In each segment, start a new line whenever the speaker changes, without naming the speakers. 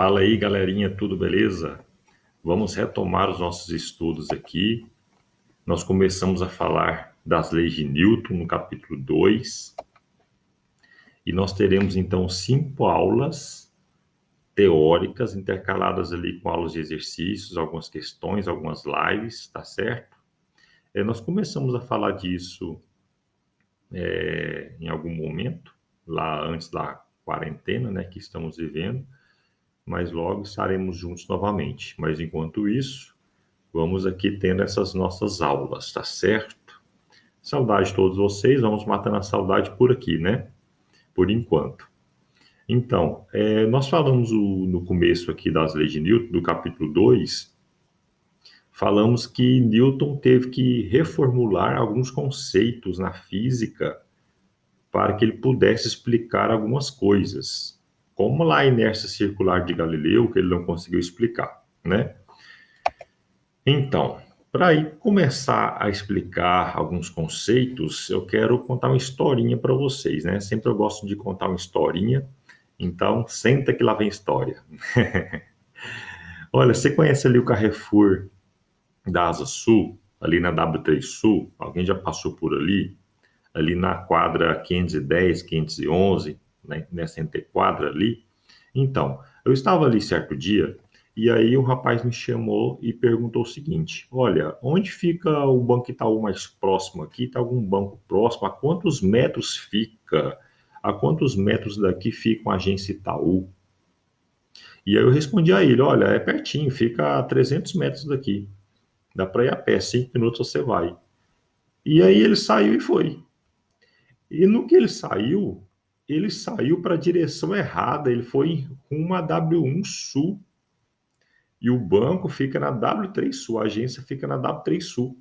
Fala aí, galerinha, tudo beleza? Vamos retomar os nossos estudos aqui. Nós começamos a falar das leis de Newton no capítulo 2 e nós teremos então 5 aulas teóricas intercaladas ali com aulas de exercícios, algumas questões, algumas lives, tá certo? Nós começamos a falar disso em algum momento, lá antes da quarentena, né, que estamos vivendo, mas logo estaremos juntos novamente. Mas enquanto isso, vamos aqui tendo essas nossas aulas, tá certo? Saudade de todos vocês, vamos matando a saudade por aqui, né? Por enquanto. Então, nós falamos no começo aqui das leis de Newton, do capítulo 2, falamos que Newton teve que reformular alguns conceitos na física para que ele pudesse explicar algumas coisas, como lá a inércia circular de Galileu, que ele não conseguiu explicar, né? Então, para começar a explicar alguns conceitos, eu quero contar uma historinha para vocês, né? Sempre eu gosto de contar uma historinha, então senta que lá vem história. Olha, você conhece ali o Carrefour da Asa Sul, ali na W3 Sul? Alguém já passou por ali? Ali na quadra 510, 511, né? Nessa entrequadra ali? Então, eu estava ali certo dia. E aí o rapaz me chamou e perguntou o seguinte: olha, onde fica o Banco Itaú mais próximo aqui? Está algum banco próximo? A quantos metros fica? A quantos metros daqui fica uma agência Itaú? E aí eu respondi a ele: olha, é pertinho, fica a 300 metros daqui. Dá para ir a pé, 5 minutos você vai. E aí ele saiu e foi. E no que ele saiu para a direção errada, ele foi rumo a W1 Sul. E o banco fica na W3 Sul, a agência fica na W3 Sul.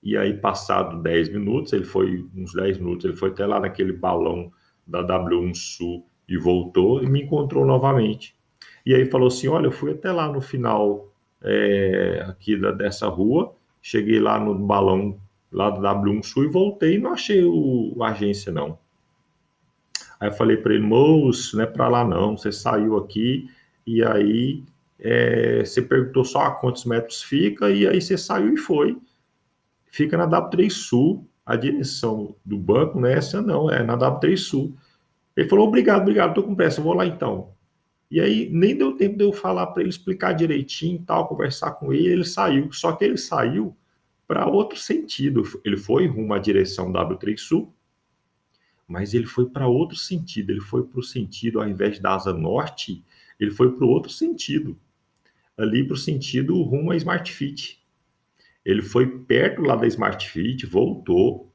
E aí, passado 10 minutos, uns 10 minutos, ele foi até lá naquele balão da W1 Sul e voltou e me encontrou novamente. E aí falou assim: olha, eu fui até lá no final aqui dessa rua, cheguei lá no balão lá da W1 Sul e voltei e não achei a agência, não. Aí eu falei para ele: moço, não é para lá não, você saiu aqui e aí você perguntou só a quantos metros fica e aí você saiu e foi. Fica na W3 Sul, a direção do banco não é essa não, é na W3 Sul. Ele falou: obrigado, estou com pressa, vou lá então. E aí nem deu tempo de eu falar para ele explicar direitinho e tal, conversar com ele saiu. Só que ele saiu para outro sentido. Ele foi rumo à direção W3 Sul, mas ele foi para outro sentido. Ele foi para o sentido, ao invés da asa norte, ele foi para o outro sentido. Ali para o sentido rumo à Smart Fit. Ele foi perto lá da Smart Fit, voltou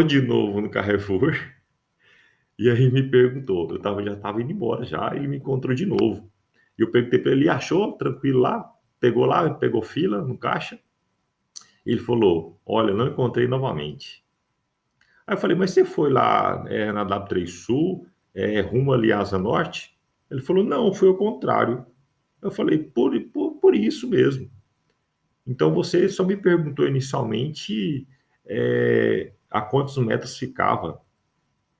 de novo no Carrefour, e aí me perguntou, já estava indo embora já, e ele me encontrou de novo. E eu perguntei para ele: achou tranquilo lá? Pegou fila no caixa? Ele falou: olha, não encontrei novamente. Aí eu falei: mas você foi lá na W3 Sul, rumo ali à Asa Norte? Ele falou: não, foi o contrário. Eu falei: por isso mesmo. Então você só me perguntou inicialmente a quantos metros ficava,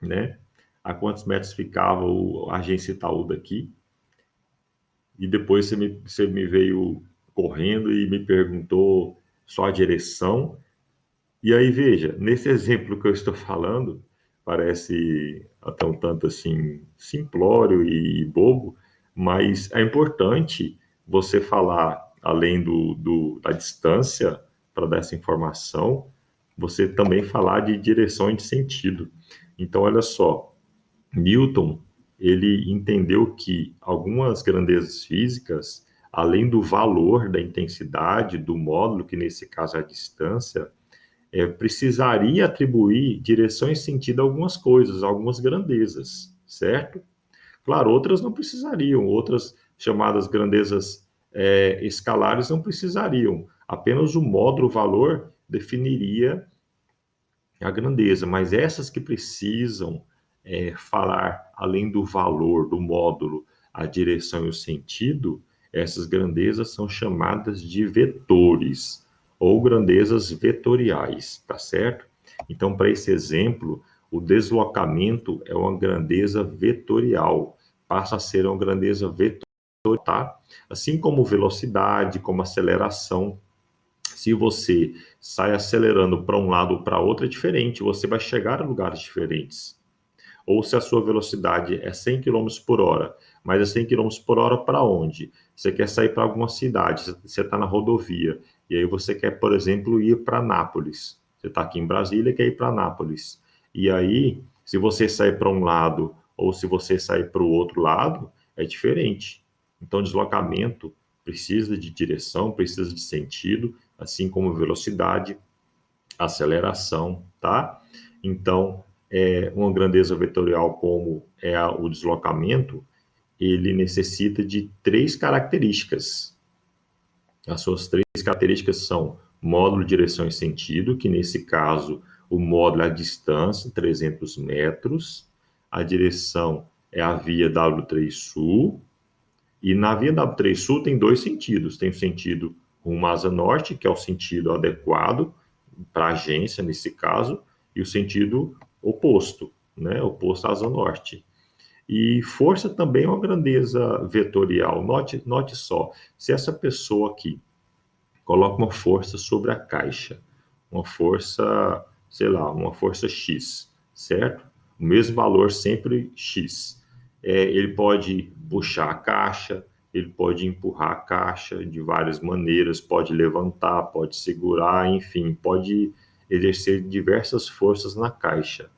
né? A quantos metros ficava a agência Itaú daqui. E depois você me veio correndo e me perguntou só a direção. E aí, veja, nesse exemplo que eu estou falando, parece até um tanto assim simplório e bobo, mas é importante você falar, além da distância para dar essa informação, você também falar de direção e de sentido. Então, olha só, Newton, ele entendeu que algumas grandezas físicas, além do valor da intensidade do módulo, que nesse caso é a distância, precisaria atribuir direção e sentido a algumas coisas, a algumas grandezas, certo? Claro, outras não precisariam, outras chamadas grandezas escalares não precisariam. Apenas o módulo, o valor, definiria a grandeza, mas essas que precisam falar, além do valor, do módulo, a direção e o sentido, essas grandezas são chamadas de vetores ou grandezas vetoriais, tá certo? Então, para esse exemplo, o deslocamento é uma grandeza vetorial. passa a ser uma grandeza vetorial, tá? Assim como velocidade, como aceleração. Se você sai acelerando para um lado ou para outro, é diferente, você vai chegar a lugares diferentes. Ou se a sua velocidade é 100 km por hora, mas é 100 km por hora para onde? Você quer sair para alguma cidade, você está na rodovia, e aí você quer, por exemplo, ir para Nápoles. Você está aqui em Brasília e quer ir para Nápoles. E aí, se você sair para um lado ou se você sair para o outro lado, é diferente. Então, deslocamento precisa de direção, precisa de sentido, assim como velocidade, aceleração, tá? Então, uma grandeza vetorial como é o deslocamento, ele necessita de três características. As suas três características são módulo, direção e sentido, que nesse caso o módulo é a distância, 300 metros, a direção é a via W3 Sul, e na via W3 Sul tem dois sentidos, tem o sentido rumo à asa norte, que é o sentido adequado para a agência nesse caso, e o sentido oposto, né, oposto à asa norte. E força também é uma grandeza vetorial. Note só, se essa pessoa aqui coloca uma força sobre a caixa, uma força, sei lá, uma força X, certo? O mesmo valor sempre X. Ele pode puxar a caixa, ele pode empurrar a caixa de várias maneiras, pode levantar, pode segurar, enfim, pode exercer diversas forças na caixa.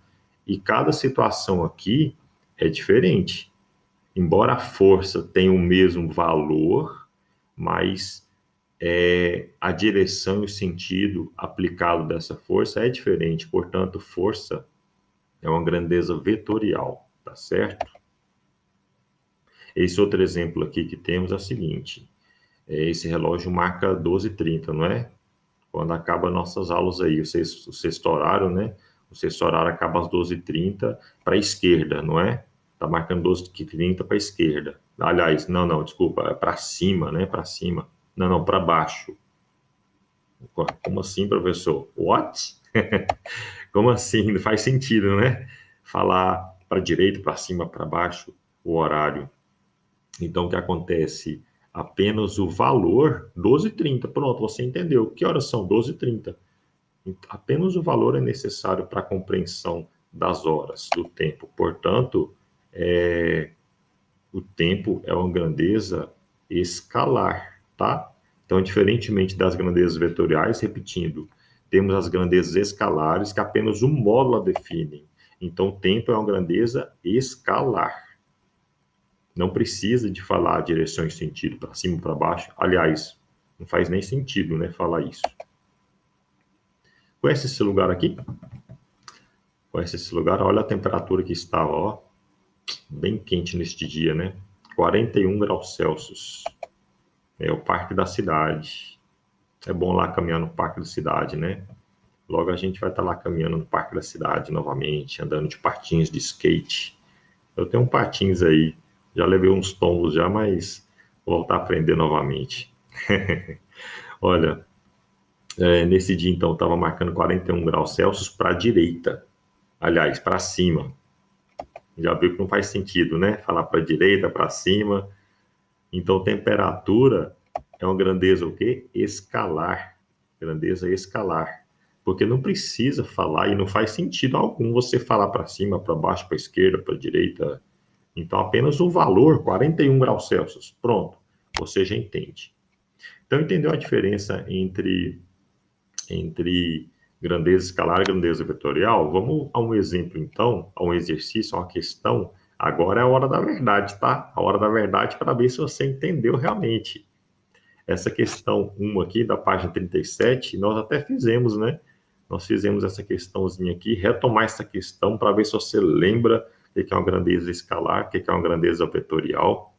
E cada situação aqui é diferente. Embora a força tenha o mesmo valor, mas a direção e o sentido aplicado dessa força é diferente. Portanto, força é uma grandeza vetorial, tá certo? Esse outro exemplo aqui que temos é o seguinte: esse relógio marca 12h30, não é? Quando acaba nossas aulas aí, o sexto horário, né? O sexto horário acaba às 12h30 para a esquerda, não é? Tá marcando 12h30 para a esquerda. Aliás, não, desculpa, é para cima, né? Para cima. Não, para baixo. Como assim, professor? What? Como assim? Não faz sentido, né? Falar para direita, para cima, para baixo, o horário. Então, o que acontece? Apenas o valor, 12h30. Pronto, você entendeu. Que horas são? 12h30. Apenas o valor é necessário para a compreensão das horas, do tempo. Portanto, o tempo é uma grandeza escalar, tá? Então, diferentemente das grandezas vetoriais, repetindo, temos as grandezas escalares que apenas um módulo a definem. Então, o tempo é uma grandeza escalar. Não precisa de falar direção e sentido para cima ou para baixo. Aliás, não faz nem sentido, né, falar isso. Conhece esse lugar aqui? Conhece esse lugar? Olha a temperatura que está, ó, bem quente neste dia, né? 41 graus Celsius. É o Parque da Cidade. É bom lá caminhar no Parque da Cidade, né? Logo a gente vai estar lá caminhando no Parque da Cidade novamente, andando de patins de skate. Eu tenho um patins aí, já levei uns tombos já, mas vou voltar a aprender novamente. Olha, nesse dia então estava marcando 41 graus Celsius para a direita, aliás, para cima. Já viu que não faz sentido, né? Falar para a direita, para cima. Então, temperatura é uma grandeza o quê? Escalar. Grandeza escalar. Porque não precisa falar e não faz sentido algum você falar para cima, para baixo, para esquerda, para direita. Então, apenas o valor, 41 graus Celsius. Pronto, você já entende. Então, entendeu a diferença entre grandeza escalar e grandeza vetorial? Vamos a um exemplo, então, a um exercício, a uma questão. Agora é a hora da verdade, tá? A hora da verdade para ver se você entendeu realmente. Essa questão 1 aqui, da página 37, nós até fizemos, né? Nós fizemos essa questãozinha aqui, retomar essa questão para ver se você lembra o que é uma grandeza escalar, o que é uma grandeza vetorial.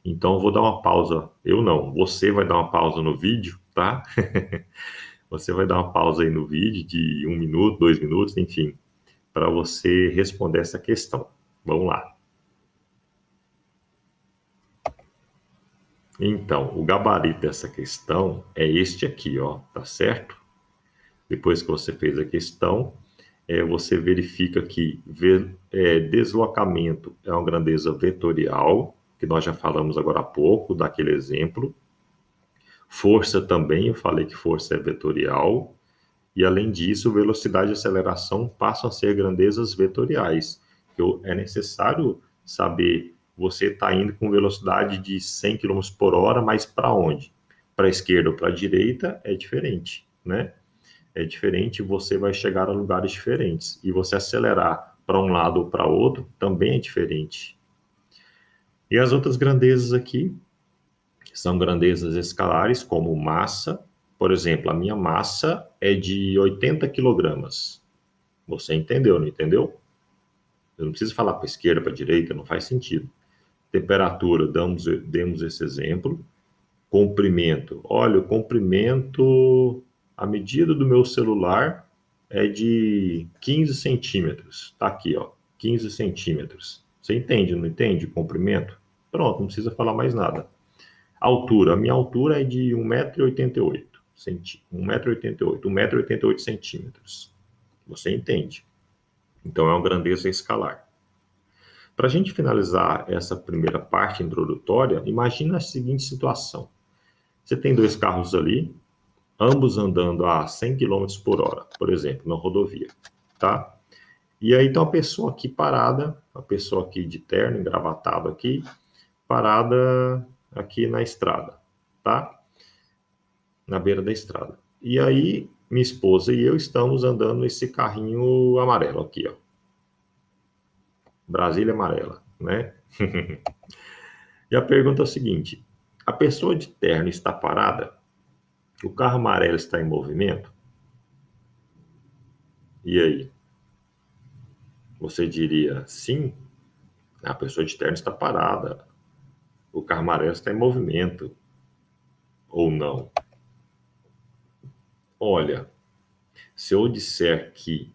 Então, eu vou dar uma pausa. Eu não, você vai dar uma pausa no vídeo, tá? Você vai dar uma pausa aí no vídeo de 1 minuto, 2 minutos, enfim, para você responder essa questão. Vamos lá. Então, o gabarito dessa questão é este aqui, ó, tá certo? Depois que você fez a questão, você verifica que deslocamento é uma grandeza vetorial, que nós já falamos agora há pouco, daquele exemplo. Força também, eu falei que força é vetorial. E, além disso, velocidade e aceleração passam a ser grandezas vetoriais. É necessário saber, você está indo com velocidade de 100 km por hora, mas para onde? Para a esquerda ou para a direita é diferente, né? É diferente, você vai chegar a lugares diferentes. E você acelerar para um lado ou para outro também é diferente. E as outras grandezas aqui são grandezas escalares, como massa. Por exemplo, a minha massa é de 80 quilogramas. Você entendeu, não entendeu? Eu não preciso falar para a esquerda, para a direita, não faz sentido. Temperatura, demos esse exemplo. Comprimento. Olha, o comprimento, a medida do meu celular é de 15 centímetros. Está aqui, ó, 15 centímetros. Você entende, não entende? Comprimento? Pronto, não precisa falar mais nada. Altura, a minha altura é de 1,88 m. 1,88 centímetros. Você entende? Então, é uma grandeza escalar. Para a gente finalizar essa primeira parte introdutória, imagina a seguinte situação. Você tem dois carros ali, ambos andando a 100 km por hora, por exemplo, na rodovia, tá? E aí tem uma pessoa aqui parada, uma pessoa aqui de terno, engravatado aqui, parada aqui na estrada, tá? Na beira da estrada. E aí, minha esposa e eu estamos andando nesse carrinho amarelo aqui, ó. Brasília amarela, né? E a pergunta é a seguinte: a pessoa de terno está parada? O carro amarelo está em movimento? E aí? Você diria sim? A pessoa de terno está parada. O carro amarelo está em movimento. Ou não? Olha, se eu disser que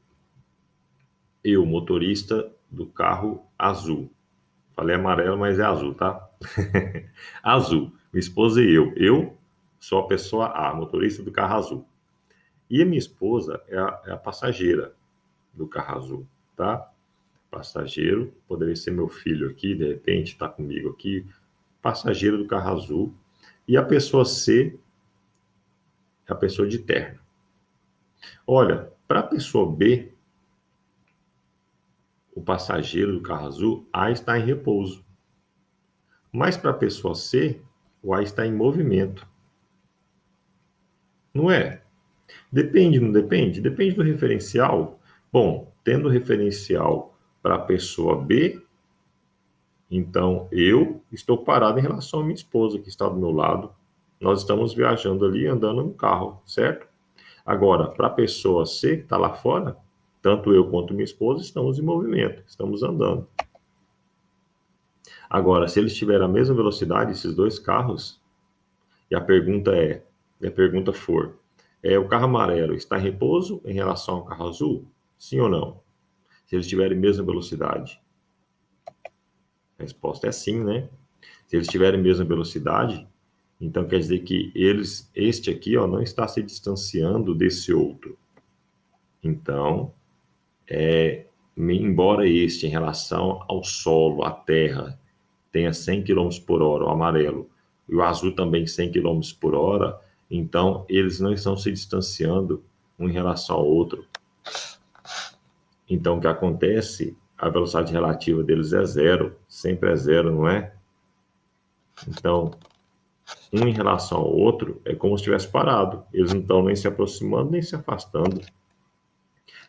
eu, motorista do carro azul, falei amarelo, mas é azul, tá? Azul, minha esposa e eu sou a pessoa A, motorista do carro azul. E a minha esposa é a passageira do carro azul, tá? Passageiro, poderia ser meu filho aqui, de repente, está comigo aqui, passageiro do carro azul. E a pessoa C é a pessoa de terno. Olha, para a pessoa B, o passageiro do carro azul, A está em repouso. Mas para a pessoa C, o A está em movimento. Não é? Depende, não depende? Depende do referencial. Bom, tendo referencial para a pessoa B, então eu estou parado em relação à minha esposa que está do meu lado. Nós estamos viajando ali, andando no carro, certo? Agora, para a pessoa C que está lá fora, tanto eu quanto minha esposa estamos em movimento, estamos andando. Agora, se eles tiverem a mesma velocidade, esses dois carros, e a pergunta for, o carro amarelo está em repouso em relação ao carro azul? Sim ou não? Se eles tiverem a mesma velocidade. A resposta é sim, né? Se eles tiverem a mesma velocidade, então quer dizer que este aqui, ó, não está se distanciando desse outro. Então, embora este, em relação ao solo, à terra, tenha 100 km por hora, o amarelo, e o azul também 100 km por hora, então eles não estão se distanciando um em relação ao outro. Então, o que acontece? A velocidade relativa deles é zero, sempre é zero, não é? Então, um em relação ao outro é como se estivesse parado. Eles não estão nem se aproximando, nem se afastando.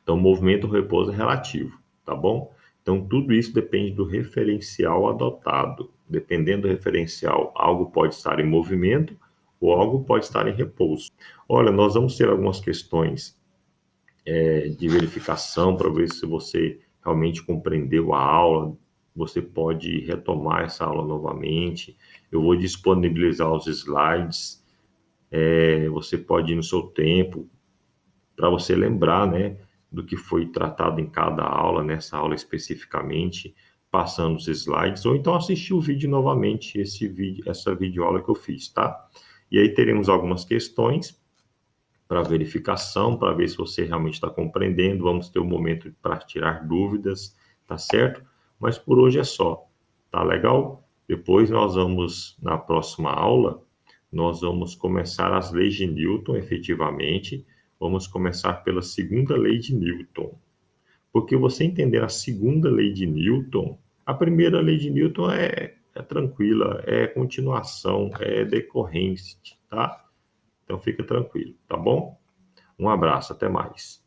Então, o movimento repouso é relativo, tá bom? Então, tudo isso depende do referencial adotado. Dependendo do referencial, algo pode estar em movimento ou algo pode estar em repouso. Olha, nós vamos ter algumas questões de verificação para ver se você realmente compreendeu a aula. Você pode retomar essa aula novamente. Eu vou disponibilizar os slides. Você pode ir no seu tempo para você lembrar, né, do que foi tratado em cada aula, nessa aula especificamente, passando os slides, ou então assistir o vídeo novamente, essa videoaula que eu fiz, tá? E aí teremos algumas questões para verificação, para ver se você realmente está compreendendo. Vamos ter um momento para tirar dúvidas, tá certo? Mas por hoje é só, tá legal? Depois nós vamos, na próxima aula, nós vamos começar as leis de Newton, efetivamente. Vamos começar pela segunda lei de Newton. Porque você entender a segunda lei de Newton, a primeira lei de Newton é tranquila, é continuação, é decorrência, tá? Então fica tranquilo, tá bom? Um abraço, até mais.